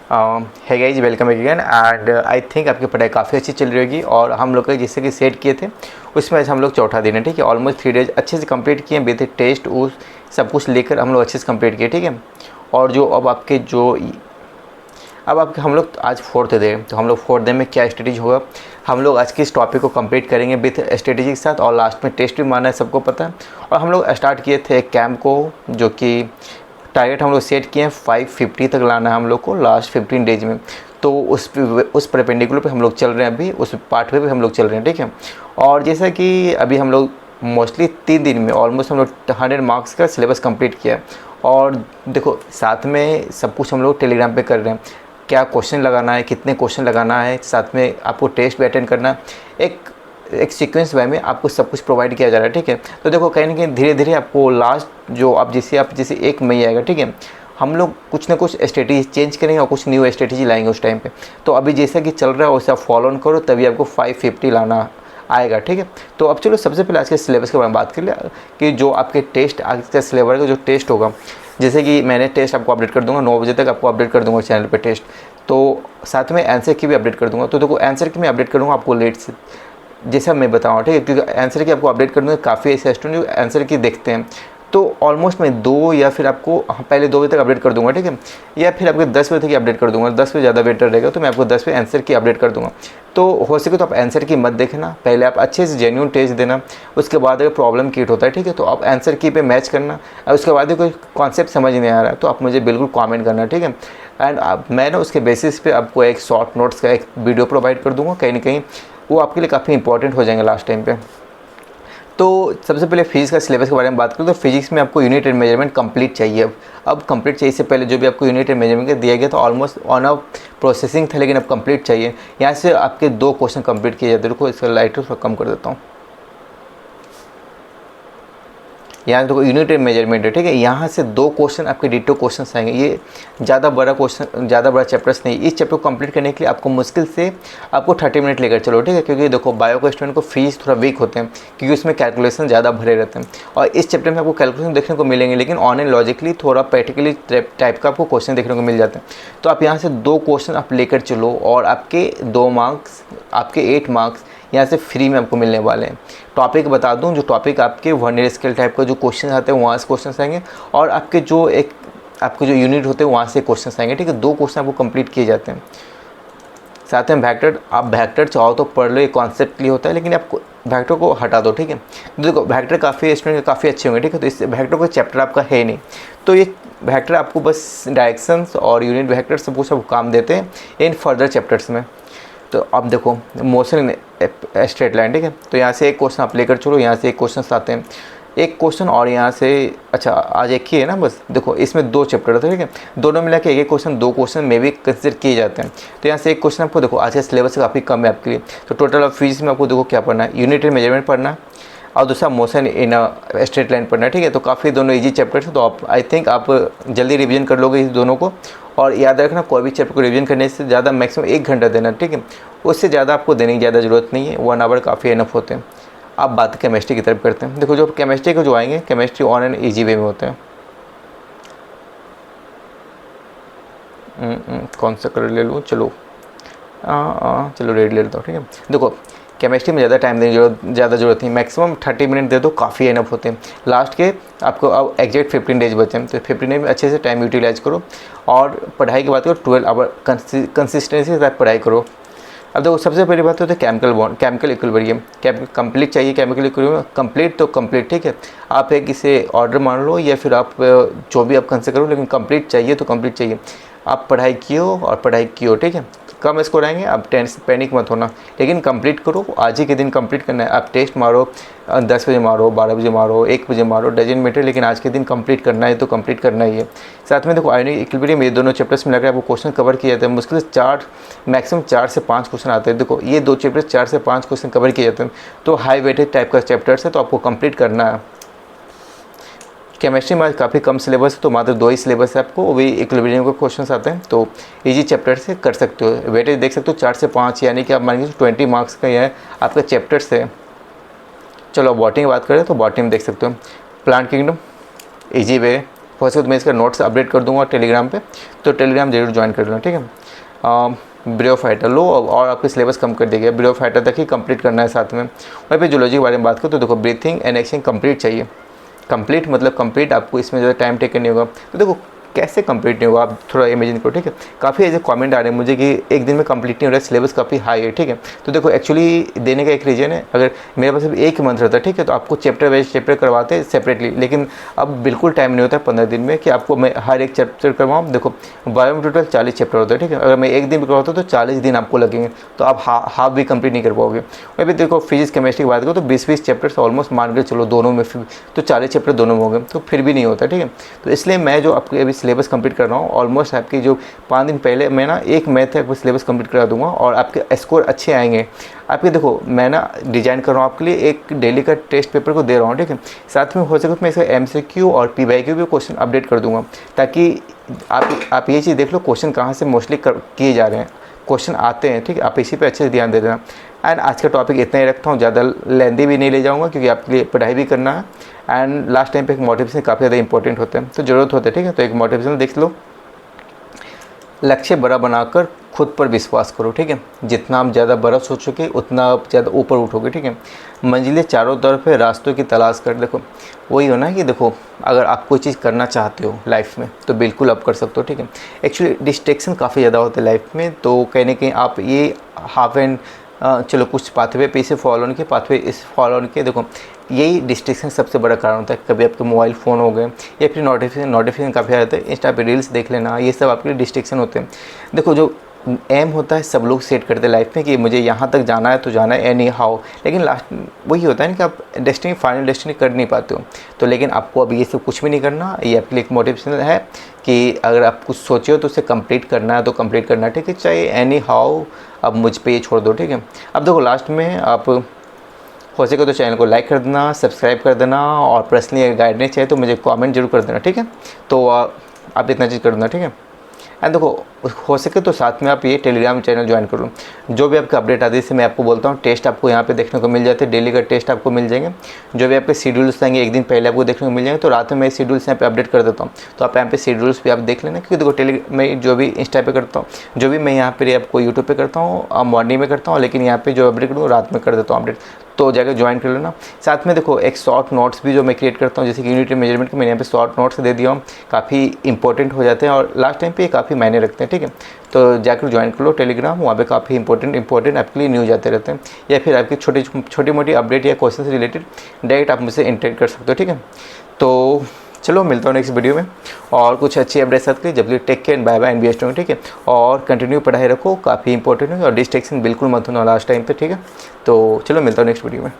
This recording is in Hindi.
है guys, welcome again. And I think आपकी पढ़ाई काफ़ी अच्छी चल रही होगी और हम लोग का जैसे कि सेट किए थे उसमें आज हम लोग चौथा दिन है। ठीक है, ऑलमोस्ट 3 डेज अच्छे से कंप्लीट किए विद टेस्ट उस सब कुछ लेकर हम लोग अच्छे से कंप्लीट किए। ठीक है, और जो अब आपके हम लोग आज फोर्थ डे, तो हम लोग फोर्थ डे में क्या स्ट्रेटेजी होगा, हम लोग आज के इस टॉपिक को कंप्लीट करेंगे विथ स्ट्रेटेजी के साथ, और लास्ट में टेस्ट भी मारना है, सबको पता है। और हम लोग स्टार्ट किए थे एक कैंप को, जो कि टारगेट हम लोग सेट किए हैं 550 तक लाना है हम लोग को लास्ट 15 डेज में। तो उस परपेंडिकुलर पे हम लोग चल रहे हैं, अभी उस पार्ट पे भी हम लोग चल रहे हैं। ठीक है, और जैसा कि अभी हम लोग मोस्टली 3 दिन में ऑलमोस्ट हम लोग 100 मार्क्स का सिलेबस कंप्लीट किया है। और देखो साथ में सब कुछ हम लोग टेलीग्राम पे कर रहे हैं, क्या क्वेश्चन लगाना है, कितने क्वेश्चन लगाना है, साथ में आपको टेस्ट भी अटेंड करना है। एक सीक्वेंस वे में आपको सब कुछ प्रोवाइड किया जा रहा है। ठीक है, तो देखो कहीं ना कहीं धीरे धीरे आपको लास्ट जो आप जैसे 1 मई आएगा, ठीक है, हम लोग कुछ ना कुछ स्ट्रेटेजी चेंज करेंगे और कुछ न्यू स्ट्रेटेजी लाएंगे उस टाइम पे। तो अभी जैसा कि चल रहा है वैसे आप फॉलो ऑन करो, तभी आपको 550 लाना आएगा। ठीक है, तो अब चलो सबसे पहले आज के सिलेबस के बारे में बात कर लिया कि जो आपके टेस्ट आज का सिलेबस का जो टेस्ट होगा, जैसे कि मैंने टेस्ट आपको अपडेट कर दूंगा 9 बजे तक, आपको अपडेट कर दूंगा चैनल पे टेस्ट, तो साथ में आंसर की भी अपडेट कर दूंगा। तो देखो आंसर की मैं अपडेट करूँगा आपको लेट से, जैसा मैं बताऊँ। ठीक है, क्योंकि आंसर की आपको अपडेट कर दूँगा, काफ़ी ऐसे स्टूडेंट जो आंसर की देखते हैं, तो ऑलमोस्ट मैं 2 या फिर आपको पहले 2 बजे तक अपडेट कर दूंगा। ठीक है, या फिर आपको 10 बजे तक अपडेट कर दूंगा, 10 बजे ज़्यादा बेटर रहेगा, तो मैं आपको 10 बजे आंसर की अपडेट कर दूंगा। तो हो सके तो आप आंसर की मत देखना, पहले आप अच्छे से जेन्यून टेस्ट देना, उसके बाद अगर प्रॉब्लम क्रिएट होता है, ठीक है, तो आप आंसर की पे मैच करना, और उसके बाद कोई कॉन्सेप्ट समझ नहीं आ रहा है तो आप मुझे बिल्कुल कॉमेंट करना। ठीक है, एंड मैं ना उसके बेसिस पे आपको एक शॉर्ट नोट्स का एक वीडियो प्रोवाइड कर दूंगा, कहीं ना कहीं वो आपके लिए काफ़ी इंपॉर्टेंट हो जाएंगे लास्ट टाइम पे। तो सबसे पहले फिजिक्स का सिलेबस के बारे में बात करूँ तो फिजिक्स में आपको यूनिट एंड मेजरमेंट कंप्लीट चाहिए। अब कंप्लीट चाहिए, इससे पहले जो भी आपको यूनिट एंड मेजरमेंट का दिया गया था ऑलमोस्ट ऑन अ प्रोसेसिंग था, लेकिन अब कंप्लीट चाहिए। यहाँ से आपके 2 क्वेश्चन कंप्लीट किए जाते हैं। देखो इसका लाइटर थोड़ा कम कर देता हूँ। यहाँ देखो यूनिट एंड मेजरमेंट है, ठीक है, यहाँ से 2 क्वेश्चन आपके डिटो क्वेश्चन आएंगे। ये ज़्यादा बड़ा चैप्टर्स नहीं। इस चैप्टर को कंप्लीट करने के लिए आपको मुश्किल से आपको 30 मिनट लेकर चलो। ठीक है, क्योंकि देखो बायो के स्टूडेंट को फिजिक्स थोड़ा वीक होते हैं, क्योंकि उसमें कैलकुलेशन ज़्यादा भरे रहते हैं, और इस चैप्टर में आपको कैलकुलेशन देखने को मिलेंगे, लेकिन ऑन एंड लॉजिकली थोड़ा प्रैक्टिकली टाइप का आपको क्वेश्चन देखने को मिल जाते हैं। तो आप यहाँ से 2 क्वेश्चन आप लेकर चलो, और आपके 2 मार्क्स, आपके 8 मार्क्स यहाँ से फ्री में आपको मिलने वाले हैं। टॉपिक बता दूं, जो टॉपिक आपके वर्नियर स्केल टाइप का जो क्वेश्चन आते हैं वहाँ से क्वेश्चन आएंगे, और आपके जो यूनिट होते हैं वहाँ से क्वेश्चन आएंगे। ठीक है, 2 क्वेश्चन आपको कंप्लीट किए जाते हैं। साथ में वेक्टर, आप वेक्टर चाहो तो पढ़ लो, ये कॉन्सेप्ट क्लियर होता है, लेकिन आपको वेक्टर को हटा दो। ठीक है, देखो वेक्टर काफ़ी स्टूडेंट काफ़ी अच्छे होंगे। ठीक है, तो इस वेक्टर का चैप्टर आपका है नहीं, तो ये वेक्टर आपको बस डायरेक्शंस और यूनिट वेक्टर सब कुछ सब काम देते हैं इन फर्दर चैप्टर्स में। तो अब देखो मोशन स्ट्रेट लाइन, ठीक है, तो यहाँ से एक क्वेश्चन आप लेकर चलो, यहाँ से एक क्वेश्चन आते हैं, एक क्वेश्चन, और यहाँ से अच्छा आज एक ही है ना बस। देखो इसमें 2 चैप्टर थे, ठीक है, दोनों मिला के एक क्वेश्चन, 2 क्वेश्चन में भी कंसिडर किए जाते हैं। तो यहाँ से एक क्वेश्चन आपको देखो, आज का सिलेबस काफ़ी कम है आपके लिए, तो टोटल ऑफ फिजिक्स में आपको देखो क्या पढ़ना है, यूनिट एंड मेजरमेंट पढ़ना है, और दूसरा मोशन इन स्ट्रेट लाइन पढ़ना है। ठीक है, तो काफ़ी दोनों इजी चैप्टर्स हैं, तो आप आई थिंक आप जल्दी रिवीजन कर लोगे इस दोनों को। और याद रखना कोई भी चैप्टर को रिवीजन करने से ज़्यादा मैक्सिमम 1 घंटा देना। ठीक है, उससे ज़्यादा आपको देने की ज़्यादा ज़रूरत नहीं है, 1 आवर काफ़ी इनफ होते हैं। अब बात केमिस्ट्री की तरफ करते हैं। देखो जो केमिस्ट्री को जो आएंगे, chemistry on and easy way में होते हैं। कौन सा कलर ले लूँ, चलो चलो रेड ले लेता हूँ। ठीक है, देखो केमिस्ट्री में ज़्यादा टाइम देने की ज़्यादा ज़रूरत नहीं, मैक्सिमम 30 मिनट दे दो, काफ़ी इनफ होते हैं। लास्ट के आपको अब एग्जैक्ट 15 डेज बचे हैं, तो 15 डेज में अच्छे से टाइम यूटिलाइज करो, और पढ़ाई की बात करो 12 आवर कंसिस्टेंसी के साथ पढ़ाई करो। अब देखो सबसे पहली बात होती है chemical bond, chemical equilibrium, complete चाहिए केमिकल इक्विलिब्रियम, कंप्लीट तो कंप्लीट। ठीक है, आप एक इसे ऑर्डर मान लो, या फिर आप जो भी आप कंसिडर करो, लेकिन कंप्लीट चाहिए तो कंप्लीट चाहिए। आप पढ़ाई कियो और पढ़ाई कियो, ठीक है, कम स्कोर आएंगे, आप टेंशन पैनिक मत होना, लेकिन कंप्लीट करो, आज ही के दिन कंप्लीट करना है। आप टेस्ट मारो 10 बजे मारो, 12 बजे मारो, 1 बजे मारो, डजन मीटर, लेकिन आज के दिन कंप्लीट करना है तो कंप्लीट करना ही है। साथ में देखो आयोनिक इक्विलिब्रियम, ये दोनों चैप्टर्स में लग रहा है आपको क्वेश्चन कवर किए जाते हैं, मुश्किल से 4 मैक्सिमम 4 से 5 क्वेश्चन आते हैं। देखो ये 2 चैप्टर्स 4 से 5 क्वेश्चन कवर किए जाते हैं, तो हाई वेटेज टाइप का चैप्टर्स है, तो आपको कंप्लीट करना है। केमिस्ट्री में काफ़ी कम सिलेबस है, तो मात्र 2 ही सिलेबस है आपको, वो भी इक्विलिब्रियम के क्वेश्चंस आते हैं, तो इजी चैप्टर से कर सकते हो। वेटेज देख सकते हो 4 से 5, यानी कि आप मान लीजिए 20 मार्क्स का यह आपका चैप्टर्स है। चलो बॉटनी की बात करें तो बॉटनी में देख सकते हो प्लांट किंगडम, इजी वे, हो सके तो मैं इसका नोट्स अपडेट कर दूँगा टेलीग्राम पे, तो टेलीग्राम जरूर ज्वाइन कर लेना, ठीक है। ब्रियोफाइटर लो और आपके सिलेबस कम कर दिया गया, ब्रियोफाइटर तक ही कंप्लीट करना है साथ में। वहीं पे जूलॉजी के बारे में बात करूँ तो देखो ब्रीथिंग एंड एक्सचेंज कंप्लीट चाहिए। कंप्लीट मतलब कंप्लीट, आपको इसमें ज़्यादा टाइम टेकन नहीं होगा। तो देखो कैसे कंप्लीट नहीं होगा, आप थोड़ा इमेजिन करो, ठीक है। काफ़ी ऐसे कमेंट आ रहे हैं मुझे कि एक दिन में कंप्लीट नहीं हो रहा है, सिलेबस काफ़ी हाई है, ठीक है। तो देखो एक्चुअली देने का एक रीज़न है, अगर मेरे पास अभी एक मंथ रहता है, ठीक है, तो आपको चैप्टर वाइज चैप्टर करवाते हैं सेपरेटली, लेकिन अब बिल्कुल टाइम नहीं होता है 15 दिन में कि आपको मैं हर एक चैप्टर करवाऊँ। देखो बायो में टोटल 40 चैप्टर होता है, ठीक है। अगर मैं एक दिन भी करवाता हूँ तो 40 दिन आपको लगेंगे, तो आप हाफ भी कंप्लीट नहीं कर पाओगे। वहीं पर देखो फिजिक्स केमिस्ट्री की बात करो तो 20-20 चैप्टर्स ऑलमोस्ट मान के चलो दोनों में, तो 40 चैप्टर दोनों में हो गए, तो फिर भी नहीं होता, ठीक है। तो इसलिए मैं जो आपके अभी सिलेबस कंप्लीट कर रहा हूँ, ऑलमोस्ट आपकी जो 5 दिन पहले मैं ना एक मैथ है सिलेबस कंप्लीट करा दूंगा और आपके स्कोर अच्छे आएंगे आपके। देखो मैं ना डिजाइन कर रहा हूँ आपके लिए, एक डेली का टेस्ट पेपर को दे रहा हूँ, ठीक है। साथ में हो सके तो मैं इसका MCQ और PYQ भी क्वेश्चन अपडेट कर दूंगा, ताकि आप ये चीज़ देख लो क्वेश्चन कहाँ से मोस्टली किए जा रहे हैं, क्वेश्चन आते हैं, ठीक है। आप इसी पे अच्छे से ध्यान दे देना। एंड आज का टॉपिक इतना ही रखता हूँ, ज़्यादा लेंदी भी नहीं ले जाऊँगा क्योंकि आपके लिए पढ़ाई भी करना है। एंड लास्ट टाइम पे एक मोटिवेशन काफ़ी ज़्यादा इंपॉर्टेंट होता है, तो ज़रूरत होता है, ठीक है। तो एक मोटिवेशन देख लो, लक्ष्य बड़ा बनाकर खुद पर विश्वास करो, ठीक है। जितना आप ज़्यादा बड़ा सोचोगे उतना आप ज़्यादा ऊपर उठोगे, ठीक है। मंजिलें चारों तरफ है, रास्तों की तलाश कर। देखो वही हो ना कि देखो अगर आप कोई चीज़ करना चाहते हो लाइफ में तो बिल्कुल आप कर सकते हो, ठीक है। एक्चुअली डिस्ट्रैक्शन काफ़ी ज़्यादा होता है लाइफ में, तो कहीं ना कहीं आप ये हाफ एंड चलो कुछ पाथवे पे इसे फॉलो नहीं किया, पाथवे इस फॉलो नहीं किया, देखो यही डिस्ट्रैक्शन सबसे बड़ा कारण होता है। कभी आपके मोबाइल फ़ोन हो गए या फिर नोटिफिकेशन काफ़ी आ जाता है, इंस्टा पे रील्स देख लेना, ये सब आपके लिए डिस्ट्रैक्शन होते हैं। देखो जो एम होता है सब लोग सेट करते हैं लाइफ में कि मुझे यहाँ तक जाना है तो जाना है एनी हाउ, लेकिन लास्ट वही होता है ना कि आप डेस्टिनी फाइनल डेस्टिनी कर नहीं पाते हो। तो लेकिन आपको अब ये सब कुछ भी नहीं करना, ये आपके लिए एक मोटिवेशन है कि अगर आप कुछ सोचे हो तो उसे कंप्लीट करना है तो कंप्लीट करना है, ठीक है। चाहे एनी हाउ अब मुझ पे ये छोड़ दो, ठीक है। अब देखो लास्ट में आप हो सके तो चैनल को लाइक कर देना, सब्सक्राइब कर देना, और पर्सनली अगर गाइडेंस चाहिए तो मुझे कमेंट जरूर कर देना, ठीक है। तो आप इतना चीज़ कर देना, ठीक है। एंड देखो हो सके तो साथ में आप ये टेलीग्राम चैनल ज्वाइन कर लो, जो भी आपका अपडेट आती है, जैसे मैं आपको बोलता हूँ टेस्ट आपको यहाँ पे देखने को मिल जाते हैं, डेली का टेस्ट आपको मिल जाएंगे। जो भी आपके शेड्यूल्स आएंगे एक दिन पहले आपको देखने को मिल जाएंगे, तो रात में मैं शेड्यूल्स यहाँ पे अपडेट कर देता हूँ, तो आप यहाँ पे शेड्यूल्स भी आप देख लेना। क्योंकि देखो मैं जो भी इंस्टा पे करता हूँ, जो भी मैं यहाँ पे आपको यूट्यूब पे करता हूँ मॉर्निंग में करता हूँ, लेकिन यहाँ पे जो अपडेट करूँ रात में कर देता हूँ अपडेट, तो जाकर ज्वाइन कर लेना। साथ में देखो एक शॉर्ट नोट्स भी जो मैं क्रिएट करता हूँ, जैसे कि यूनिट मेजरमेंट के मैंने यहाँ पे शॉर्ट नोट्स दे दिया हूँ, काफ़ी इंपॉर्टेंट हो जाते हैं और लास्ट टाइम पे ये काफ़ी मायने रखते हैं, ठीक है। तो जाकर ज्वाइन कर लो टेलीग्राम, वहाँ पे काफ़ी इंपॉर्टेंट आपके लिए न्यूज़ आते रहते हैं, या फिर आपकी छोटी मोटी अपडेट या क्वेश्चन से रिलेटेड डायरेक्ट आप मुझसे इंटरेक्ट कर सकते हो, ठीक है। तो चलो मिलता हूँ नेक्स्ट वीडियो में और कुछ अच्छी अपडेट साथ के। जब take care, bye bye and be strong, ठीक है। और कंटिन्यू पढ़ाई रखो, काफ़ी इंपॉर्टेंट है, और डिस्ट्रैक्शन बिल्कुल मत होना लास्ट टाइम पे, ठीक है। तो चलो मिलता हूँ नेक्स्ट वीडियो में।